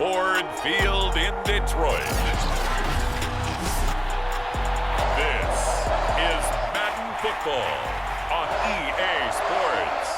Ford Field in Detroit. This is Madden Football on EA Sports.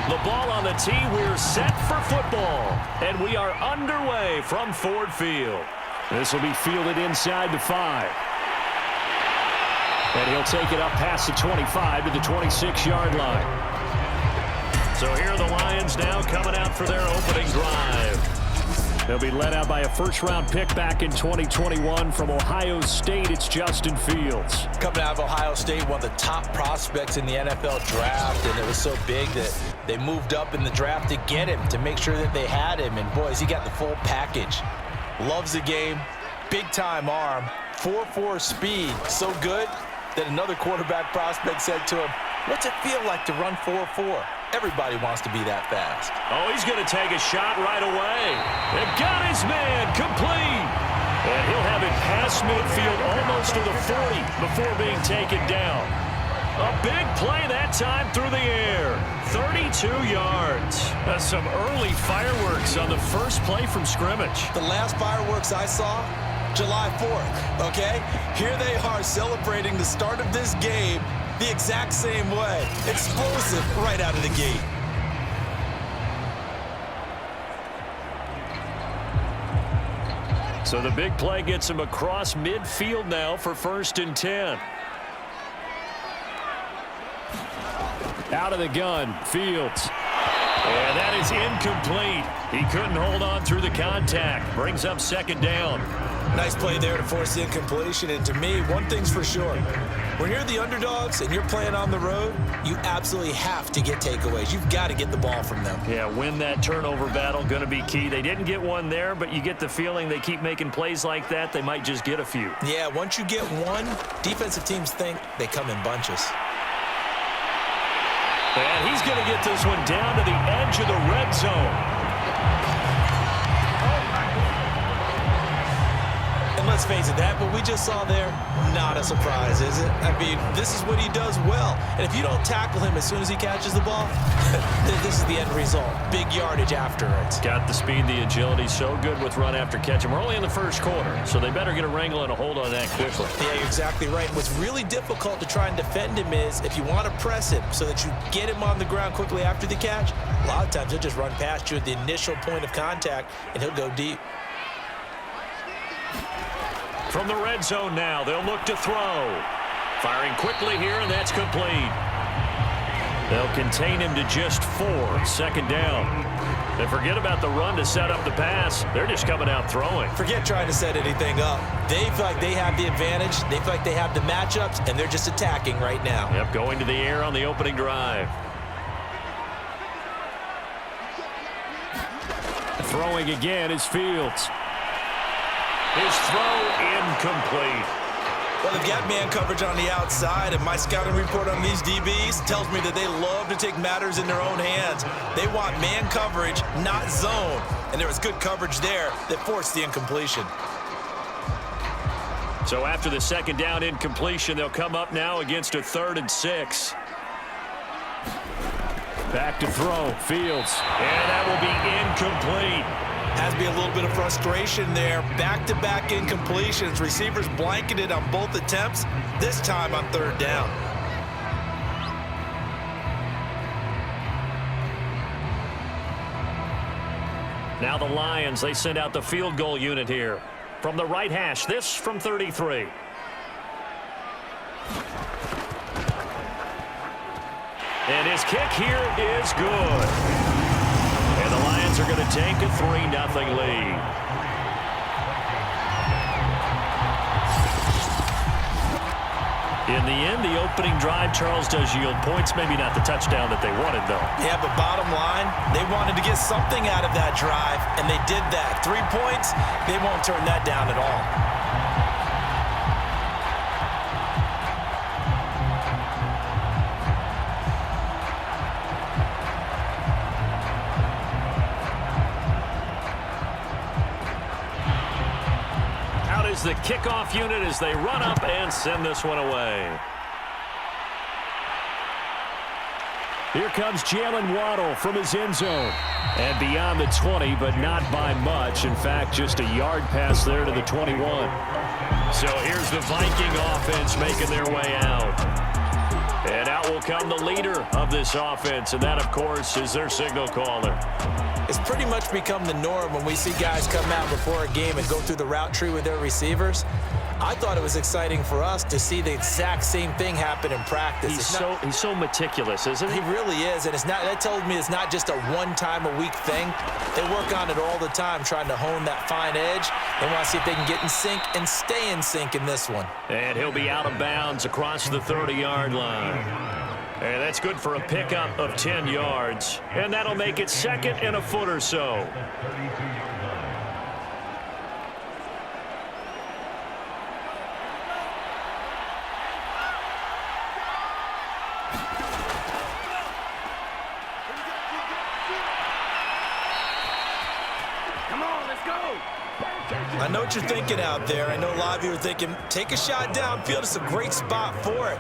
The ball on the tee, we're set for football. And we are underway from Ford Field. This will be fielded inside the 5. And he'll take it up past the 25 to the 26-yard line. So here are the Lions now coming out for their opening drive. They'll be led out by a first-round pick back in 2021 from Ohio State. It's Justin Fields. Coming out of Ohio State, one of the top prospects in the NFL draft, and it was so big that they moved up in the draft to get him, to make sure that they had him. And, boys, he got the full package. Loves the game, big-time arm, 4.4 speed, so good that another quarterback prospect said to him, "What's it feel like to run 4.4? Everybody wants to be that fast." Oh, he's going to take a shot right away. They've got his man complete. And he'll have it past midfield almost to the 40 before being taken down. A big play that time through the air. 32 yards. Some early fireworks on the first play from scrimmage. The last fireworks I saw, July 4th, okay? Here they are celebrating the start of this game the exact same way. Explosive right out of the gate. So the big play gets him across midfield now for 1st and 10. Out of the gun, Fields. And that is incomplete. He couldn't hold on through the contact. Brings up 2nd down. Nice play there to force the incompletion. And to me, one thing's for sure. When you're the underdogs and you're playing on the road, you absolutely have to get takeaways. You've got to get the ball from them. Yeah, win that turnover battle, going to be key. They didn't get one there, but you get the feeling they keep making plays like that, they might just get a few. Yeah, once you get one, defensive teams think they come in bunches. And he's going to get this one down to the edge of the red zone. And let's face it, that what we just saw there, not a surprise, is it? I mean, this is what he does well. And if you don't tackle him as soon as he catches the ball, this is the end result. Big yardage after it. Got the speed, the agility, so good with run after catch. And we're only in the first quarter, so they better get a wrangle and a hold on that quickly. Yeah, you're exactly right. What's really difficult to try and defend him is if you want to press him so that you get him on the ground quickly after the catch, a lot of times he'll just run past you at the initial point of contact, and he'll go deep. From the red zone now, they'll look to throw. Firing quickly here, and that's complete. They'll contain him to just 4, 2nd down. They forget about the run to set up the pass. They're just coming out throwing. Forget trying to set anything up. They feel like they have the advantage. They feel like they have the matchups, and they're just attacking right now. Yep, going to the air on the opening drive. Throwing again is Fields. His throw incomplete. Well, they've got man coverage on the outside, and my scouting report on these DBs tells me that they love to take matters in their own hands. They want man coverage, not zone. And there was good coverage there that forced the incompletion. So after the 2nd down incompletion, they'll come up now against a 3rd and 6. Back to throw, Fields. And that will be incomplete. Has to be a little bit of frustration there. Back-to-back incompletions. Receivers blanketed on both attempts, this time on 3rd down. Now the Lions, they send out the field goal unit here. From the right hash, this from 33. And his kick here is good. And the Lions are going to take a 3-0 lead. In the end, the opening drive, Charles, does yield points. Maybe not the touchdown that they wanted, though. Yeah, but bottom line, they wanted to get something out of that drive, and they did that. 3 points, they won't turn that down at all. is the kickoff unit as they run up and send this one away. Here comes Jalen Waddle from his end zone. And beyond the 20, but not by much. In fact, just a yard pass there to the 21. So here's the Viking offense making their way out. And out will come the leader of this offense, and that, of course, is their signal caller. It's pretty much become the norm when we see guys come out before a game and go through the route tree with their receivers. I thought it was exciting for us to see the exact same thing happen in practice. He's so meticulous, isn't he? He really is, and that tells me it's not just a one-time-a-week thing. They work on it all the time, trying to hone that fine edge. They want to see if they can get in sync and stay in sync in this one. And he'll be out of bounds across the 30-yard line. And that's good for a pickup of 10 yards. And that'll make it second and a foot or so. I know what you're thinking out there. I know a lot of you are thinking, take a shot downfield. It's a great spot for it.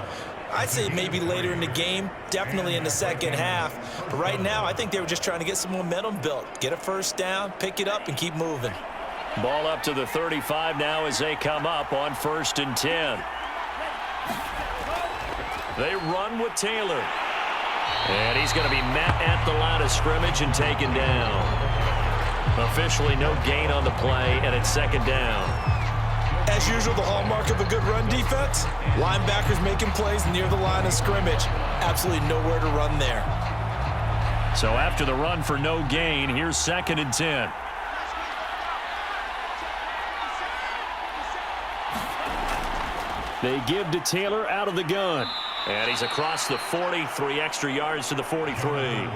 I'd say maybe later in the game, definitely in the second half. But right now, I think they were just trying to get some momentum built. Get a first down, pick it up, and keep moving. Ball up to the 35 now as they come up on 1st and 10. They run with Taylor. And he's going to be met at the line of scrimmage and taken down. Officially no gain on the play, and it's second down. As usual, the hallmark of a good run defense, linebackers making plays near the line of scrimmage. Absolutely nowhere to run there. So after the run for no gain, here's 2nd and 10. They give to Taylor out of the gun. And he's across the 40, 3 extra yards to the 43.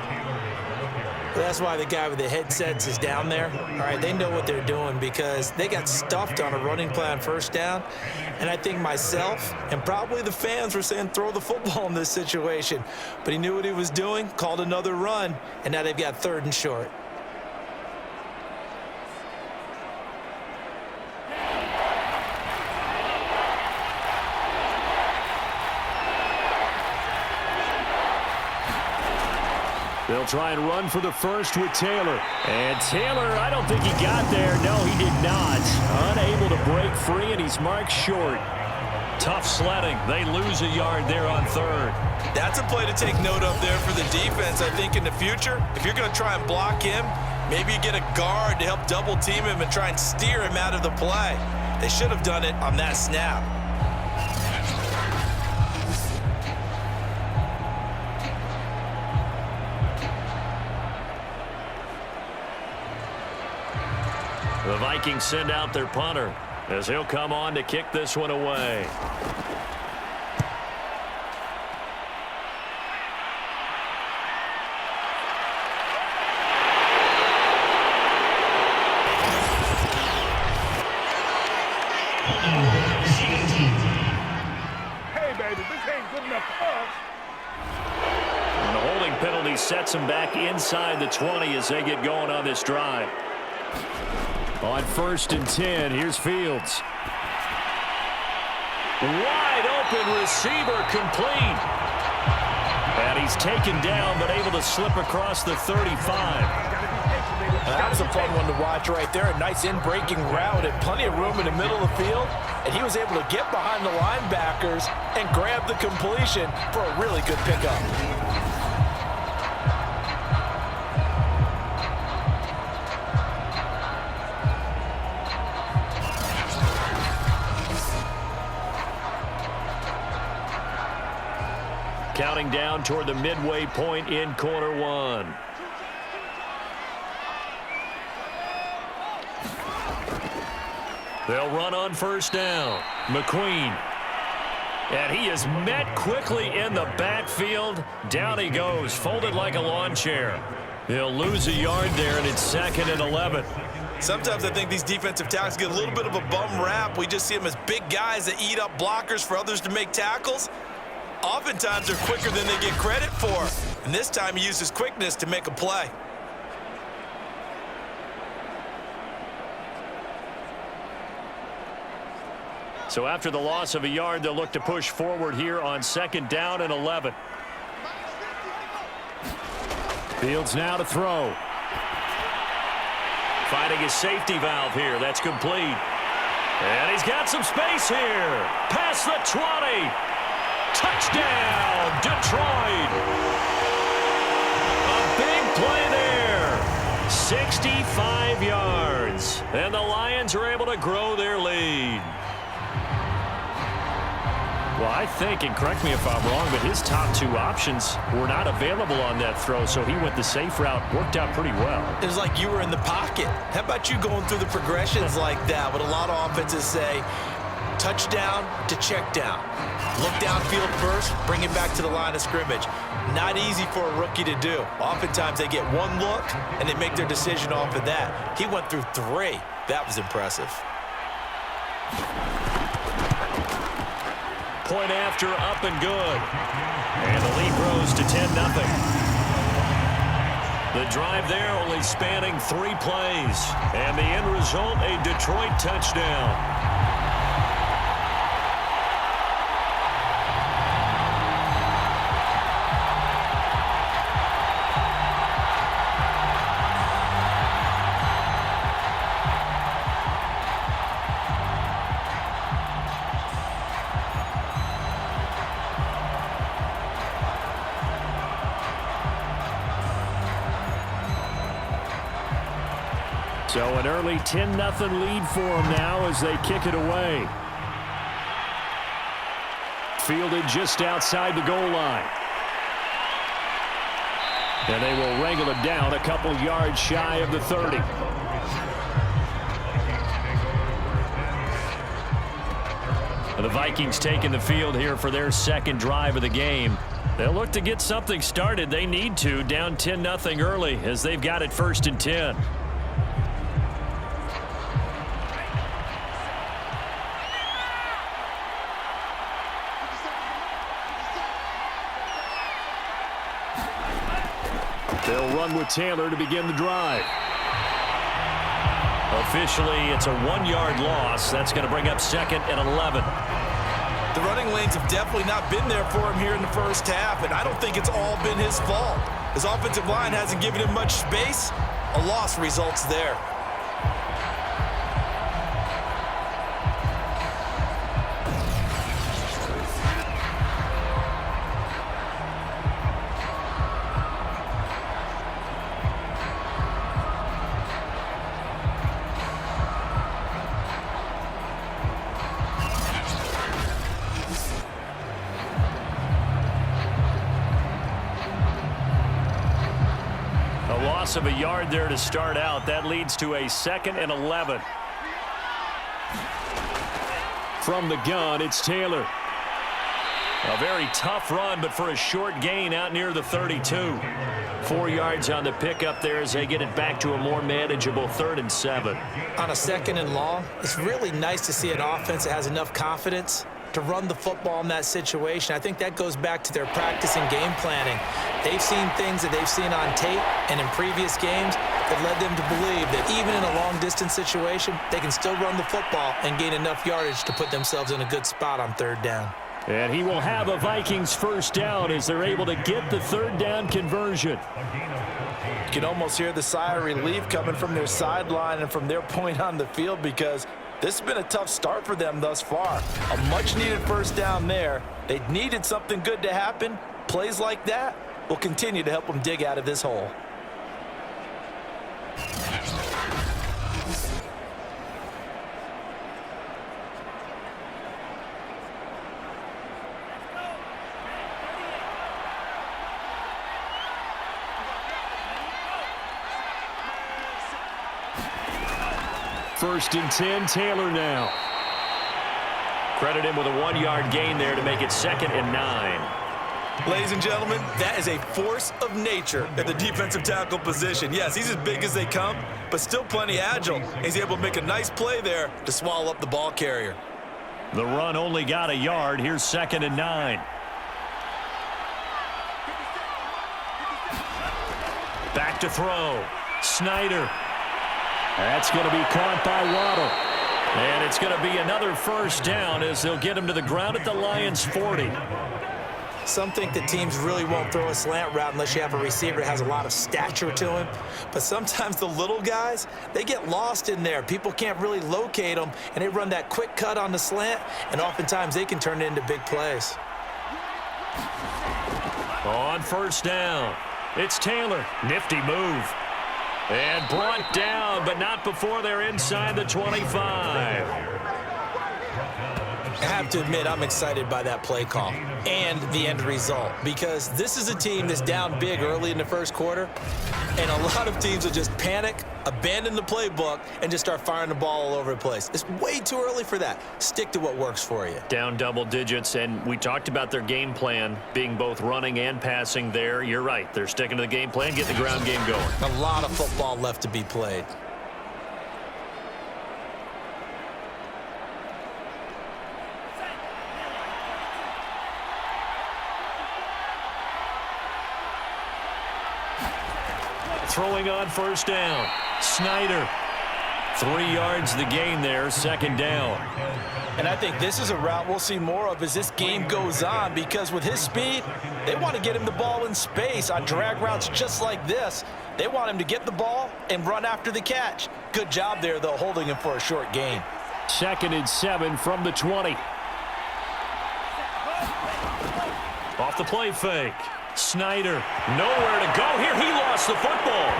That's why the guy with the headsets is down there. All right, they know what they're doing because they got stuffed on a running play on first down. And I think myself and probably the fans were saying throw the football in this situation. But he knew what he was doing, called another run, and now they've got 3rd and short. They'll try and run for the first with Taylor. And Taylor, I don't think he got there. No, he did not. Unable to break free, and he's marked short. Tough sledding. They lose a yard there on 3rd. That's a play to take note of there for the defense, I think, in the future. If you're going to try and block him, maybe you get a guard to help double team him and try and steer him out of the play. They should have done it on that snap. The Vikings send out their punter as he'll come on to kick this one away. Hey, baby, this ain't good enough for us. And the holding penalty sets him back inside the 20 as they get going on this drive. On 1st and 10, here's Fields. Wide open receiver complete. And he's taken down but able to slip across the 35. That was a fun one to watch right there. A nice in-breaking route and plenty of room in the middle of the field. And he was able to get behind the linebackers and grab the completion for a really good pickup. Counting down toward the midway point in quarter 1. They'll run on 1st down. McQueen. And he is met quickly in the backfield. Down he goes, folded like a lawn chair. They'll lose a yard there, and it's 2nd and 11. Sometimes I think these defensive tackles get a little bit of a bum rap. We just see them as big guys that eat up blockers for others to make tackles. Oftentimes they're quicker than they get credit for. And this time he used his quickness to make a play. So after the loss of a yard, they'll look to push forward here on 2nd down and 11. Fields now to throw. Finding his safety valve here. That's complete. And he's got some space here. Past the 20. Touchdown, Detroit. A big play there. 65 yards. And the Lions are able to grow their lead. Well, I think, and correct me if I'm wrong, but his top 2 options were not available on that throw, so he went the safe route. Worked out pretty well. It was like you were in the pocket. How about you going through the progressions like that? What a lot of offenses say, touchdown to check down. Look downfield first, bring it back to the line of scrimmage. Not easy for a rookie to do. Oftentimes they get one look, and they make their decision off of that. He went through 3. That was impressive. Point after, up and good. And the lead grows to 10-0. The drive there only spanning 3 plays. And the end result, a Detroit touchdown. So an early 10-0 lead for them now as they kick it away. Fielded just outside the goal line. And they will wrangle it down a couple yards shy of the 30. The Vikings taking the field here for their 2nd drive of the game. They'll look to get something started. They need to, down 10-0 early as they've got it 1st and 10. They'll run with Taylor to begin the drive. Officially, it's a 1-yard loss. That's going to bring up 2nd and 11. The running lanes have definitely not been there for him here in the first half, and I don't think it's all been his fault. His offensive line hasn't given him much space. A loss results there. Loss of a yard there to start out. That leads to a 2nd and 11. From the gun, it's Taylor. A very tough run, but for a short gain out near the 32. 4 yards on the pickup there as they get it back to a more manageable 3rd and 7. On a 2nd and long, it's really nice to see an offense that has enough confidence to run the football in that situation. I think that goes back to their practice and game planning. They've seen things that they've seen on tape and in previous games that led them to believe that even in a long-distance situation, they can still run the football and gain enough yardage to put themselves in a good spot on 3rd down. And he will have a Vikings 1st down as they're able to get the 3rd down conversion. You can almost hear the sigh of relief coming from their sideline and from their point on the field because this has been a tough start for them thus far. A much-needed 1st down there. They needed something good to happen. Plays like that will continue to help them dig out of this hole. First and 10, Taylor now. Credit him with a 1-yard gain there to make it 2nd and 9. Ladies and gentlemen, that is a force of nature at the defensive tackle position. Yes, he's as big as they come, but still plenty agile. He's able to make a nice play there to swallow up the ball carrier. The run only got a yard. Here's 2nd and 9. Back to throw. Snyder. That's going to be caught by Waddle. And it's going to be another first down as they'll get him to the ground at the Lions' 40. Some think that teams really won't throw a slant route unless you have a receiver that has a lot of stature to him. But sometimes the little guys, they get lost in there. People can't really locate them, and they run that quick cut on the slant, and oftentimes they can turn it into big plays. On first down, it's Taylor. Nifty move. And brought down, but not before they're inside the 25. I have to admit, I'm excited by that play call and the end result, because this is a team that's down big early in the first quarter, and a lot of teams will just panic, abandon the playbook, and just start firing the ball all over the place. It's way too early for that. Stick to what works for you. Down double digits, and we talked about their game plan being both running and passing there. You're right. They're sticking to the game plan, getting the ground game going. A lot of football left to be played. Throwing on first down. Snyder. 3 yards the gain there, second down. And I think this is a route we'll see more of as this game goes on, because with his speed, they want to get him the ball in space on drag routes just like this. They want him to get the ball and run after the catch. Good job there, though, holding him for a short gain. 2nd and 7 from the 20. Off the play fake. Snyder, nowhere to go here. He lost the football.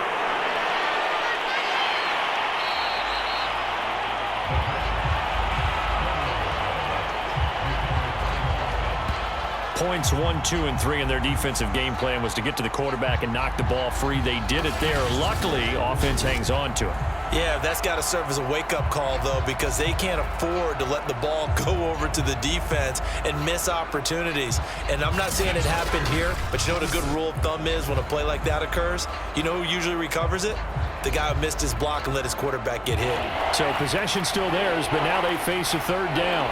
Points 1, 2, and 3 in their defensive game plan was to get to the quarterback and knock the ball free. They did it there. Luckily, offense hangs on to it. Yeah, that's got to serve as a wake-up call, though, because they can't afford to let the ball go over to the defense and miss opportunities. And I'm not saying it happened here, but you know what a good rule of thumb is when a play like that occurs? You know who usually recovers it? The guy who missed his block and let his quarterback get hit. So possession still theirs, but now they face a third down.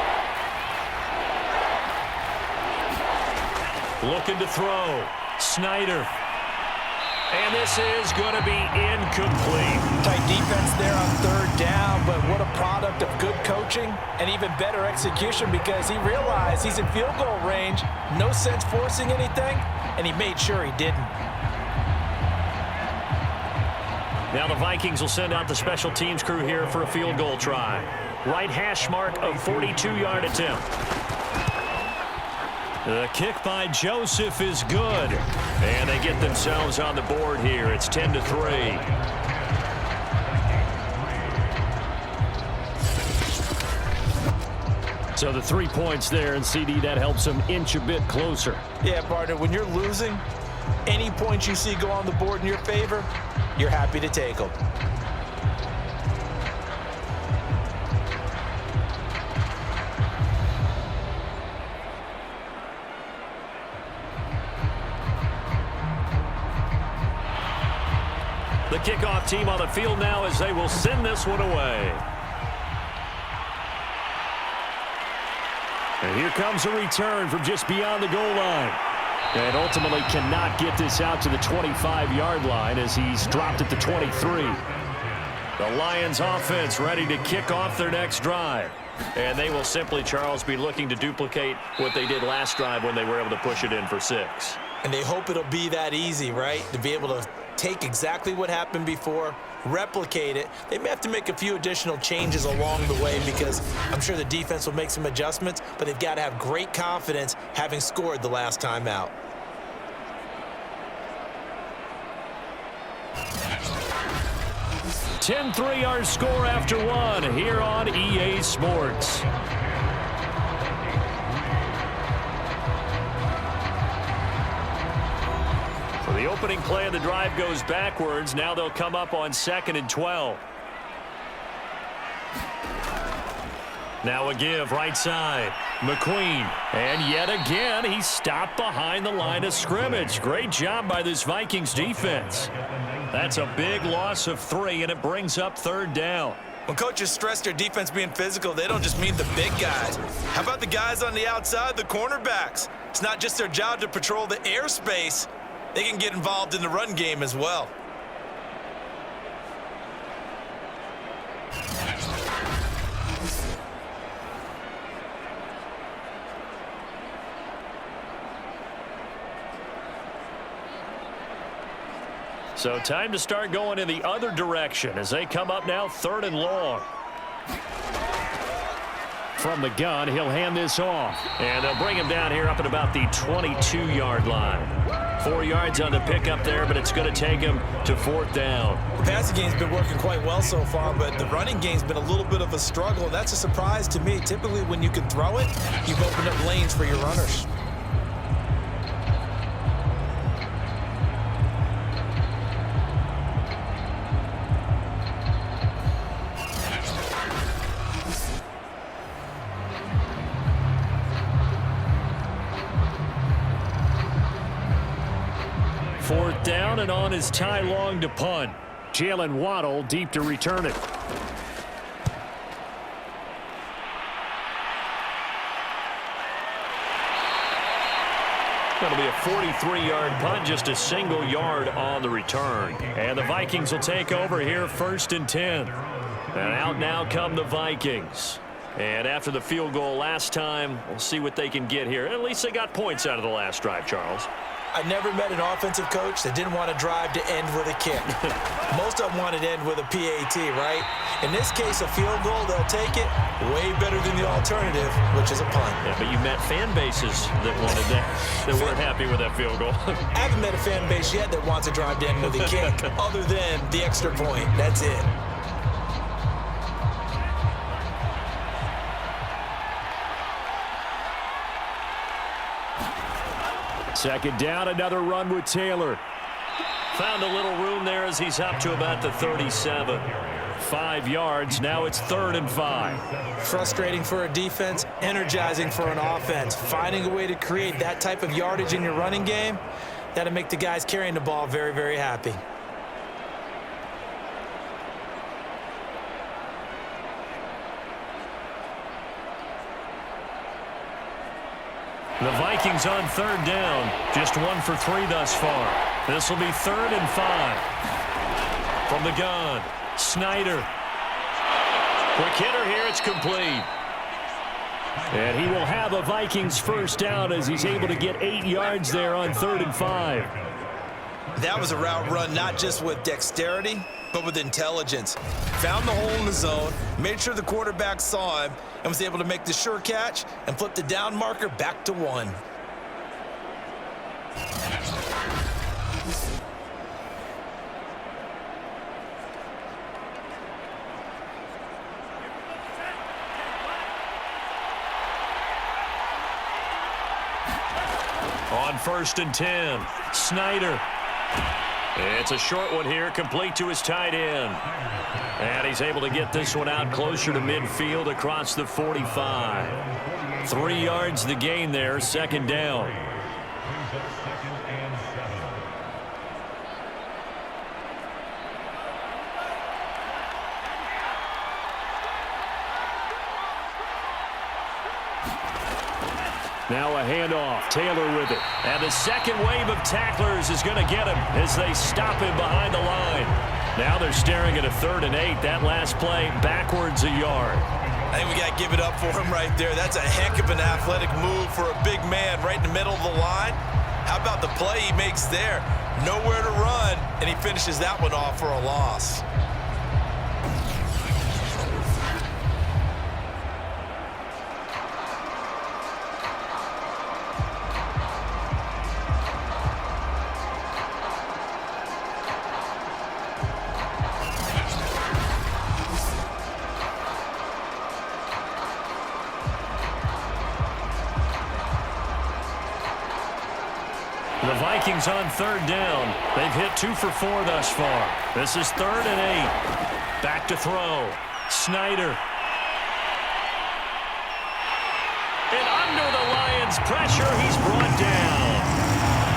Looking to throw. Snyder. And this is going to be incomplete. Tight defense there on third down, but what a product of good coaching and even better execution, because he realized he's in field goal range, no sense forcing anything, and he made sure he didn't. Now the Vikings will send out the special teams crew here for a field goal try. Right hash mark of 42-yard attempt. The kick by Joseph is good. And they get themselves on the board here. It's 10-3. So the 3 points there, and CD, that helps them inch a bit closer. Yeah, partner, when you're losing, any points you see go on the board in your favor, you're happy to take them. The kickoff team on the field now as they will send this one away. And here comes a return from just beyond the goal line. And ultimately cannot get this out to the 25-yard line as he's dropped at the 23. The Lions offense ready to kick off their next drive. And they will simply, Charles, be looking to duplicate what they did last drive when they were able to push it in for 6. And they hope it'll be that easy, right? To be able to take exactly what happened before, replicate it. They may have to make a few additional changes along the way, because I'm sure the defense will make some adjustments, but they've got to have great confidence having scored the last time out. $10-3 our score after one here on EA Sports. So the opening play of the drive goes backwards. Now they'll come up on 2nd and 12. Now a give right side. McQueen. And yet again, he stopped behind the line of scrimmage. Great job by this Vikings defense. That's a big loss of 3, and it brings up 3rd down. When coaches stress their defense being physical, they don't just mean the big guys. How about the guys on the outside, the cornerbacks? It's not just their job to patrol the airspace. They can get involved in the run game as well. So time to start going in the other direction as they come up now 3rd and long. From the gun, he'll hand this off. And they'll bring him down here up at about the 22-yard line. 4 yards on the pickup there, but it's going to take him to 4th down. The passing game's been working quite well so far, but the running game's been a little bit of a struggle. That's a surprise to me. Typically, when you can throw it, you've opened up lanes for your runners. Fourth down and on is Ty Long to punt. Jalen Waddle deep to return it. That'll be a 43-yard punt, just a single yard on the return. And the Vikings will take over here 1st and 10. And out now come the Vikings. And after the field goal last time, we'll see what they can get here. At least they got points out of the last drive, Charles. I never met an offensive coach that didn't want to drive to end with a kick. Most of them wanted to end with a PAT, right? In this case, a field goal, they'll take it way better than the alternative, which is a punt. Yeah, but you met fan bases that wanted that, that weren't happy with that field goal. I haven't met a fan base yet that wants to drive to end with a kick, other than the extra point. That's it. Second down, another run with Taylor. Found a little room there as he's up to about the 37. 5 yards, now it's 3rd and 5. Frustrating for a defense, energizing for an offense. Finding a way to create that type of yardage in your running game, that'll make the guys carrying the ball very, very happy. The Vikings on 3rd down. Just 1 for 3 thus far. This will be 3rd and 5. From the gun, Snyder. Quick hitter here, it's complete. And he will have a Vikings 1st down as he's able to get 8 yards there on 3rd and 5. That was a route run not just with dexterity, but with intelligence. Found the hole in the zone, made sure the quarterback saw him, and was able to make the sure catch and flip the down marker back to 1. On 1st and 10, Snyder. It's a short one here, complete to his tight end. And he's able to get this one out closer to midfield across the 45. 3 yards the gain there, 2nd down. Now a handoff. Taylor with it. And the second wave of tacklers is going to get him as they stop him behind the line. Now they're staring at a 3rd and 8. That last play backwards a yard. I think we got to give it up for him right there. That's a heck of an athletic move for a big man right in the middle of the line. How about the play he makes there? Nowhere to run, and he finishes that one off for a loss. The Vikings on 3rd down. They've hit 2 for 4 thus far. This is 3rd and 8. Back to throw. Snyder. And under the Lions' pressure, he's brought down.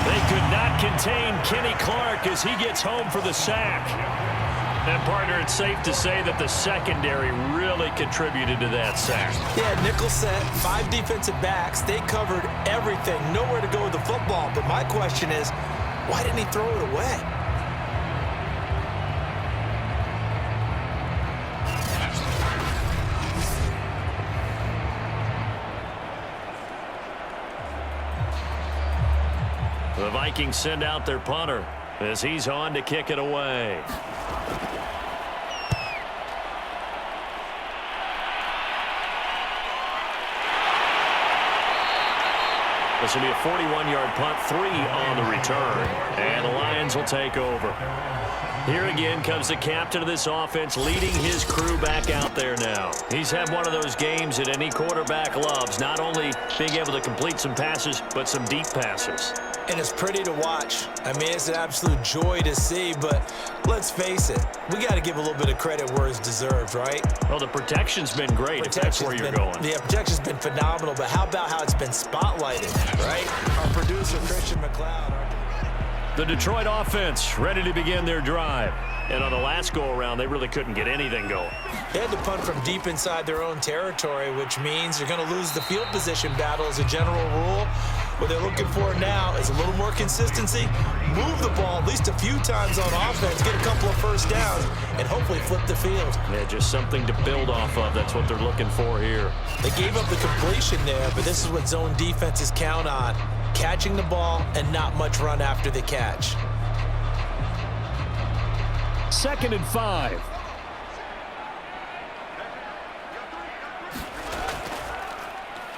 They could not contain Kenny Clark as he gets home for the sack. And, partner, it's safe to say that the secondary really contributed to that sack. Yeah, nickel set, 5 defensive backs. They covered everything. Nowhere to go with the football. But my question is, why didn't he throw it away? The Vikings send out their punter. as he's on to kick it away. This will be a 41-yard punt, 3 on the return. And the Lions will take over. Here again comes the captain of this offense, leading his crew back out there now. He's had one of those games that any quarterback loves, not only being able to complete some passes, but some deep passes. And it's pretty to watch. I mean, it's an absolute joy to see, but let's face it, we got to give a little bit of credit where it's deserved, right? Well, the protection's been great, if that's where you're going. Yeah, protection's been phenomenal, but how about how it's been spotlighted, right? Our producer, Christian McLeod. The Detroit offense ready to begin their drive. And on the last go-around, they really couldn't get anything going. They had to punt from deep inside their own territory, which means they're going to lose the field position battle as a general rule. What they're looking for now is a little more consistency, move the ball at least a few times on offense, get a couple of first downs, and hopefully flip the field. Yeah, just something to build off of. That's what they're looking for here. They gave up the completion there, but this is what zone defenses count on, catching the ball and not much run after the catch. 2nd and 5.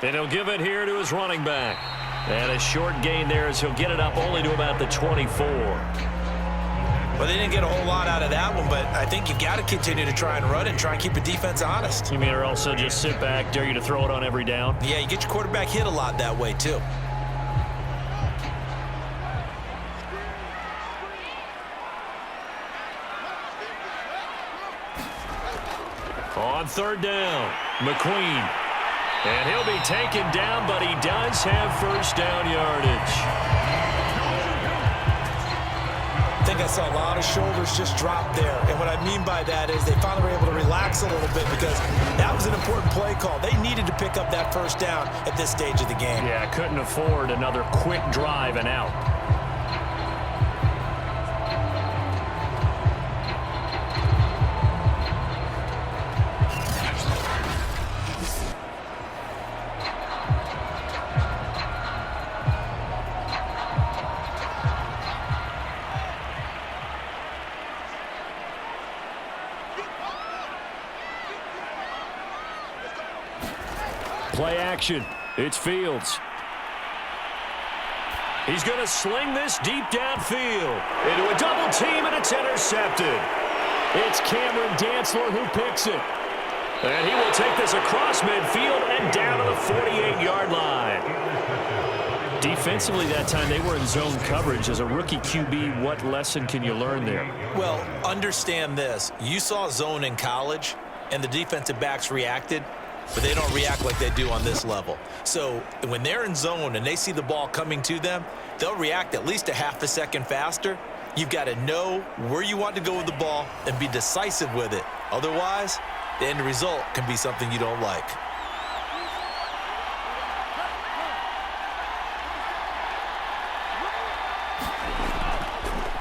And he'll give it here to his running back. And a short gain there as he'll get it up only to about the 24. Well, they didn't get a whole lot out of that one, but I think you've got to continue to try and run and try and keep the defense honest. You mean or also just sit back, dare you to throw it on every down? Yeah, you get your quarterback hit a lot that way, too. On 3rd down, McQueen. And he'll be taken down, but he does have first down yardage. I think I saw a lot of shoulders just drop there. And what I mean by that is they finally were able to relax a little bit because that was an important play call. They needed to pick up that first down at this stage of the game. Yeah, couldn't afford another quick drive and out. Play action. It's Fields. He's going to sling this deep downfield into a double team, and it's intercepted. It's Cameron Dantzler who picks it. And he will take this across midfield and down to the 48-yard line. Defensively that time, they were in zone coverage. As a rookie QB, what lesson can you learn there? Well, understand this. You saw zone in college, and the defensive backs reacted, but they don't react like they do on this level. So when they're in zone and they see the ball coming to them, they'll react at least a half a second faster. You've got to know where you want to go with the ball and be decisive with it. Otherwise, the end result can be something you don't like.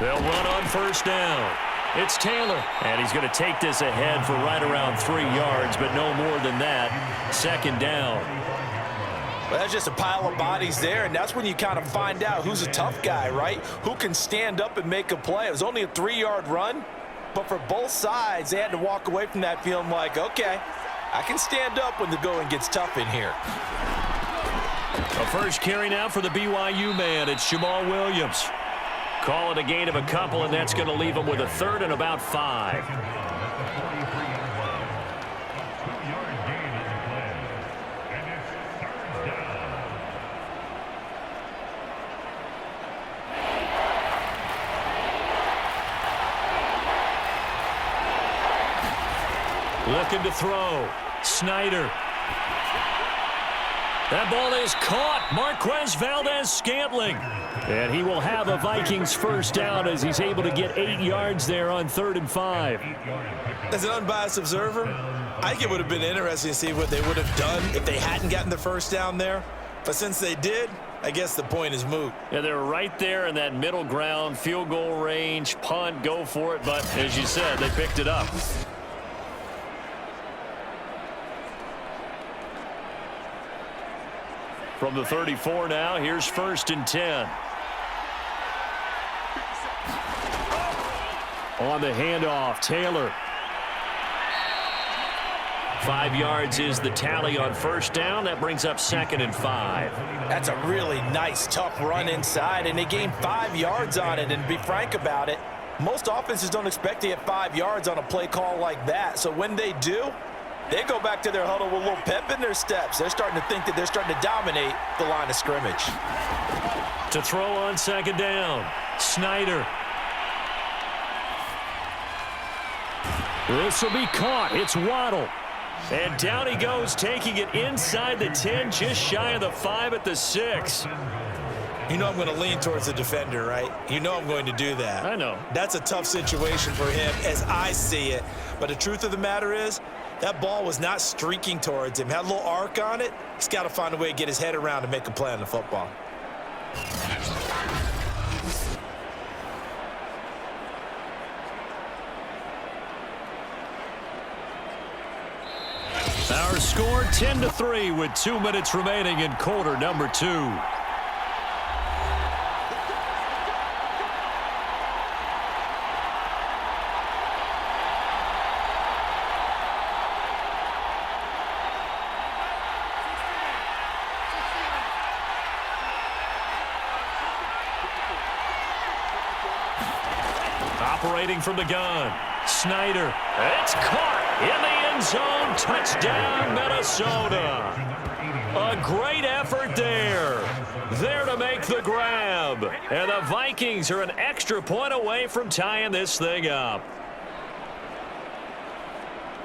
They'll run on first down. It's Taylor, and he's going to take this ahead for right around 3 yards, but no more than that. 2nd down. Well, that's just a pile of bodies there, and that's when you kind of find out who's a tough guy, right? Who can stand up and make a play. It was only a 3-yard run, but for both sides, they had to walk away from that feeling like, okay, I can stand up when the going gets tough in here. A first carry now for the BYU man. It's Jamal Williams. Call it a gain of a couple, and that's going to leave him with a 3rd and about 5. Looking to throw. Snyder. That ball is caught. Marquez Valdez-Scantling. And he will have a Vikings first down as he's able to get 8 yards there on 3rd and 5. As an unbiased observer, I think it would have been interesting to see what they would have done if they hadn't gotten the first down there. But since they did, I guess the point is moot. Yeah, they were right there in that middle ground, field goal range, punt, go for it. But as you said, they picked it up. From the 34 now, here's 1st and 10. On the handoff, Taylor. 5 yards is the tally on first down. That brings up 2nd and 5. That's a really nice, tough run inside, and they gained 5 yards on it. And to be frank about it, most offenses don't expect to get 5 yards on a play call like that. So when they do, they go back to their huddle with a little pep in their steps. They're starting to think that they're starting to dominate the line of scrimmage. To throw on 2nd down, Snyder. This will be caught. It's Waddle. And down he goes, taking it inside the 10, just shy of the 5 at the 6. You know I'm going to lean towards the defender, right? You know I'm going to do that. I know. That's a tough situation for him as I see it. But the truth of the matter is, that ball was not streaking towards him. Had a little arc on it. He's got to find a way to get his head around and make a play on the football. Our score 10-3 with 2 minutes remaining in quarter number 2. Operating from the gun, Snyder. It's caught in the end zone. Touchdown, Minnesota. A great effort there. There to make the grab. And the Vikings are an extra point away from tying this thing up.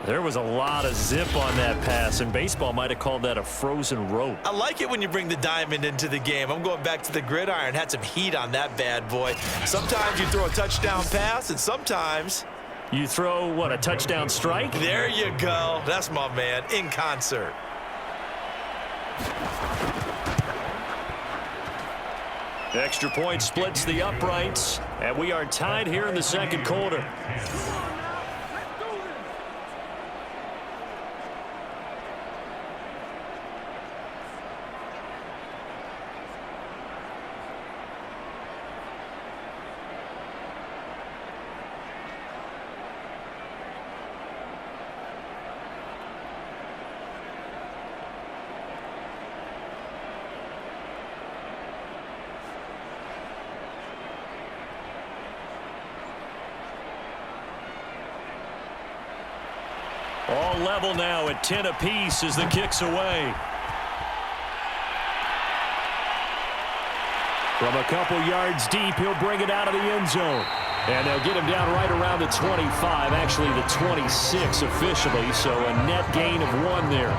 There was a lot of zip on that pass, and baseball might have called that a frozen rope. I like it when you bring the diamond into the game. I'm going back to the gridiron. Had some heat on that bad boy. Sometimes you throw a touchdown pass, and sometimes you throw, what, a touchdown strike? There you go. That's my man, in concert. Extra point splits the uprights, and we are tied here in the second quarter. All level now at 10 apiece as the kick's away. From a couple yards deep, he'll bring it out of the end zone. And they'll get him down right around the 25, actually the 26 officially, so a net gain of 1 there.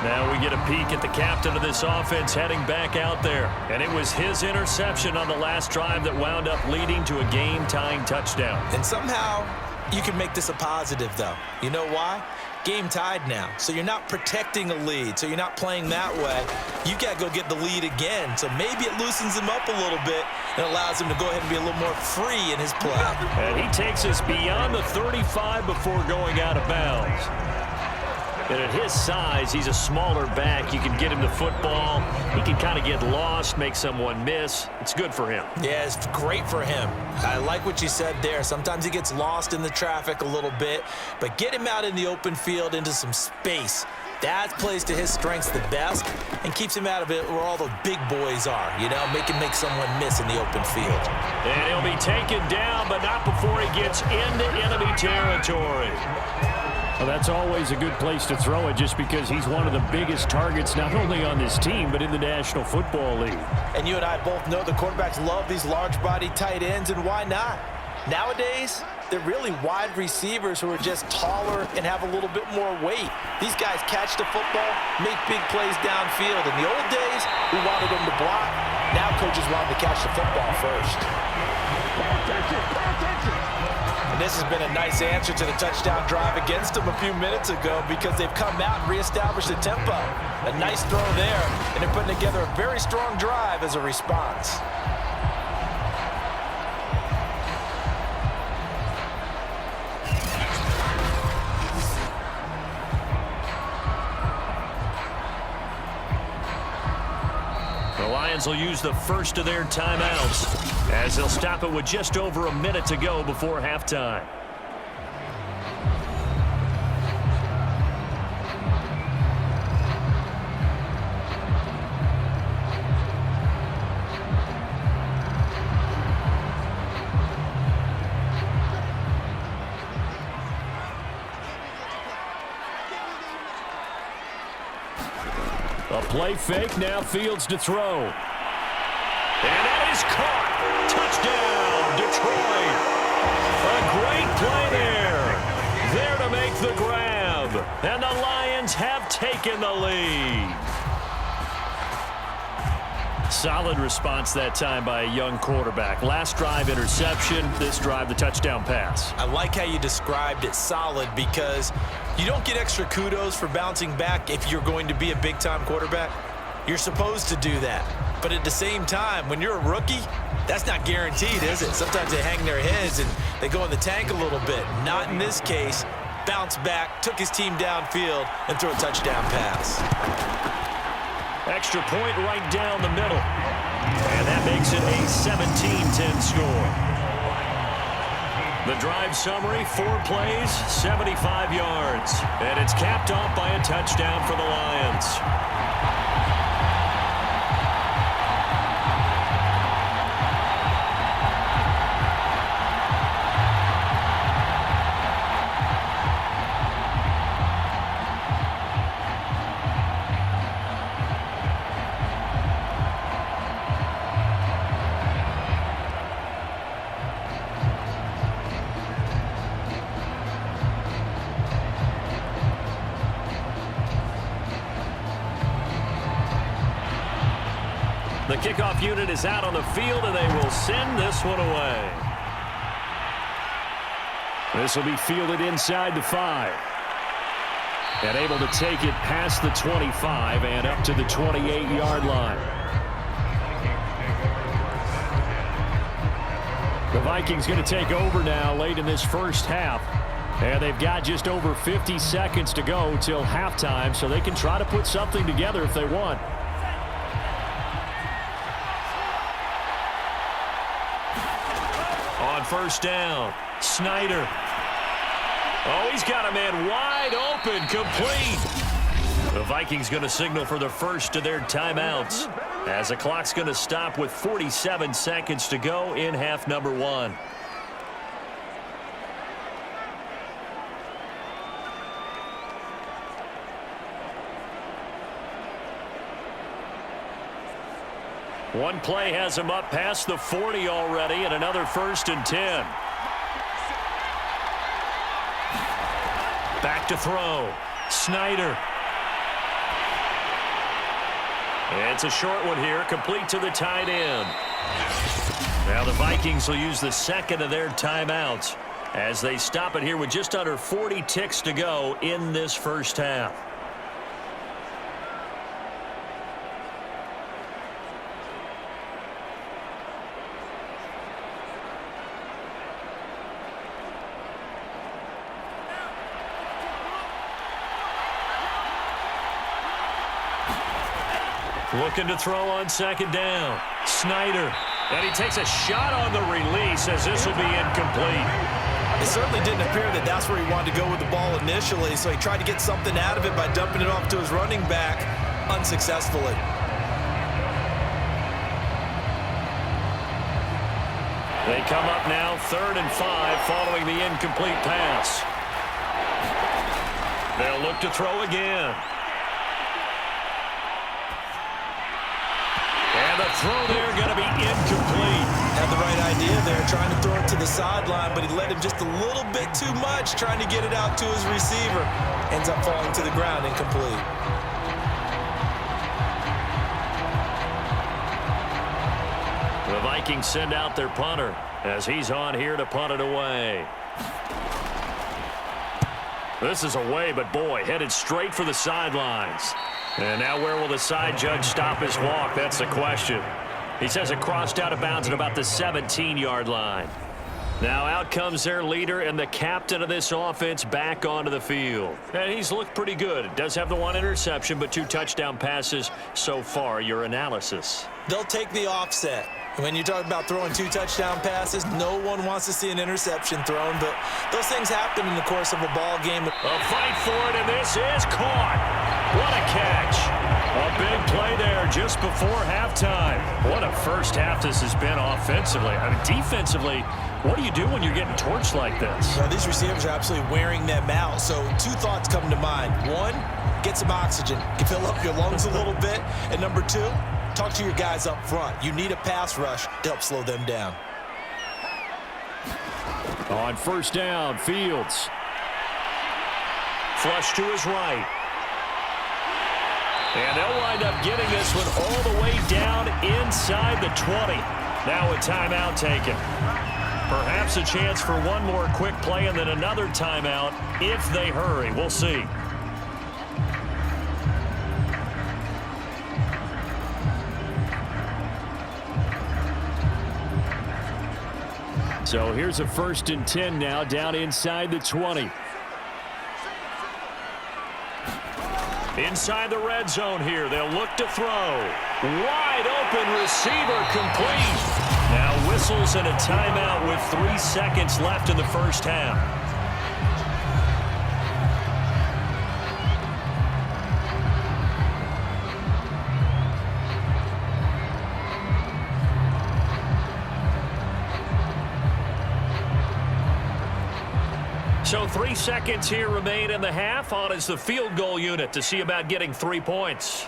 Now we get a peek at the captain of this offense heading back out there. And it was his interception on the last drive that wound up leading to a game-tying touchdown. And somehow you can make this a positive, though. You know why? Game tied now, so you're not protecting a lead, so you're not playing that way. You got to go get the lead again, so maybe it loosens him up a little bit and allows him to go ahead and be a little more free in his play. And he takes us beyond the 35 before going out of bounds. And at his size, he's a smaller back. You can get him the football. He can kind of get lost, make someone miss. It's good for him. Yeah, it's great for him. I like what you said there. Sometimes he gets lost in the traffic a little bit, but get him out in the open field into some space. That plays to his strengths the best and keeps him out of it where all the big boys are, you know, make someone miss in the open field. And he'll be taken down, but not before he gets into enemy territory. Well, that's always a good place to throw it just because he's one of the biggest targets not only on this team but in the National Football League. And you and I both know the quarterbacks love these large-bodied tight ends, and why not? Nowadays, they're really wide receivers who are just taller and have a little bit more weight. These guys catch the football, make big plays downfield. In the old days, we wanted them to block. Now coaches want them to catch the football first. And this has been a nice answer to the touchdown drive against them a few minutes ago because they've come out and reestablished the tempo. A nice throw there, and they're putting together a very strong drive as a response. Lions will use the first of their timeouts as they'll stop it with just over a minute to go before halftime. A play fake, now Fields to throw. And that is caught. Touchdown, Detroit. A great play there. There to make the grab. And the Lions have taken the lead. Solid response that time by a young quarterback. Last drive, interception. This drive, the touchdown pass. I like how you described it, solid, because you don't get extra kudos for bouncing back if you're going to be a big-time quarterback. You're supposed to do that. But at the same time, when you're a rookie, that's not guaranteed, is it? Sometimes they hang their heads and they go in the tank a little bit. Not in this case. Bounced back, took his team downfield, and threw a touchdown pass. Extra point right down the middle. And that makes it a 17-10 score. The drive summary, 4 plays, 75 yards. And it's capped off by a touchdown for the Lions. The kickoff unit is out on the field, and they will send this one away. This will be fielded inside the 5. And able to take it past the 25 and up to the 28-yard line. The Vikings going to take over now late in this first half. And they've got just over 50 seconds to go till halftime, so they can try to put something together if they want. On first down, Snyder. Oh, he's got a man wide open, complete. The Vikings going to signal for the first of their timeouts as the clock's going to stop with 47 seconds to go in half number 1. One play has him up past the 40 already, and another 1st and 10. Back to throw. Snyder. It's a short one here, complete to the tight end. Now the Vikings will use the second of their timeouts as they stop it here with just under 40 ticks to go in this first half. Looking to throw on second down. Snyder. And he takes a shot on the release as this will be incomplete. It certainly didn't appear that that's where he wanted to go with the ball initially, so he tried to get something out of it by dumping it off to his running back unsuccessfully. They come up now 3rd and 5 following the incomplete pass. They'll look to throw again. And the throw there going to be incomplete. Had the right idea there, trying to throw it to the sideline, but he let him just a little bit too much, trying to get it out to his receiver. Ends up falling to the ground, incomplete. The Vikings send out their punter as he's on here to punt it away. This is away, but boy, headed straight for the sidelines. And now where will the side judge stop his walk? That's the question. He says it crossed out of bounds at about the 17-yard line. Now out comes their leader and the captain of this offense back onto the field. And he's looked pretty good. Does have the one interception, but 2 touchdown passes so far. Your analysis? They'll take the offset. When you talk about throwing 2 touchdown passes, no one wants to see an interception thrown, but those things happen in the course of a ball game. A fight for it, and this is caught. What a catch. A big play there just before halftime. What a first half this has been offensively. I mean, defensively, what do you do when you're getting torched like this? Well, these receivers are absolutely wearing them out. So 2 thoughts come to mind. 1, get some oxygen. Fill up your lungs a little bit. And number 2, talk to your guys up front. You need a pass rush to help slow them down. On first down, Fields. Flush to his right. And they'll wind up getting this one all the way down inside the 20. Now a timeout taken. Perhaps a chance for one more quick play and then another timeout if they hurry. We'll see. So here's a 1st and 10 now down inside the 20. Inside the red zone here. They'll look to throw. Wide open receiver complete. Now whistles and a timeout with 3 seconds left in the first half. So 3 seconds here remain in the half. On is the field goal unit to see about getting 3 points.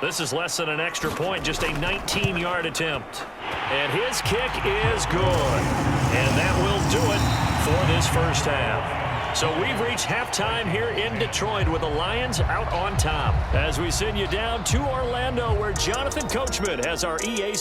This is less than an extra point, just a 19-yard attempt. And his kick is good. And that will do it for this first half. So we've reached halftime here in Detroit with the Lions out on top. As we send you down to Orlando where Jonathan Coachman has our EA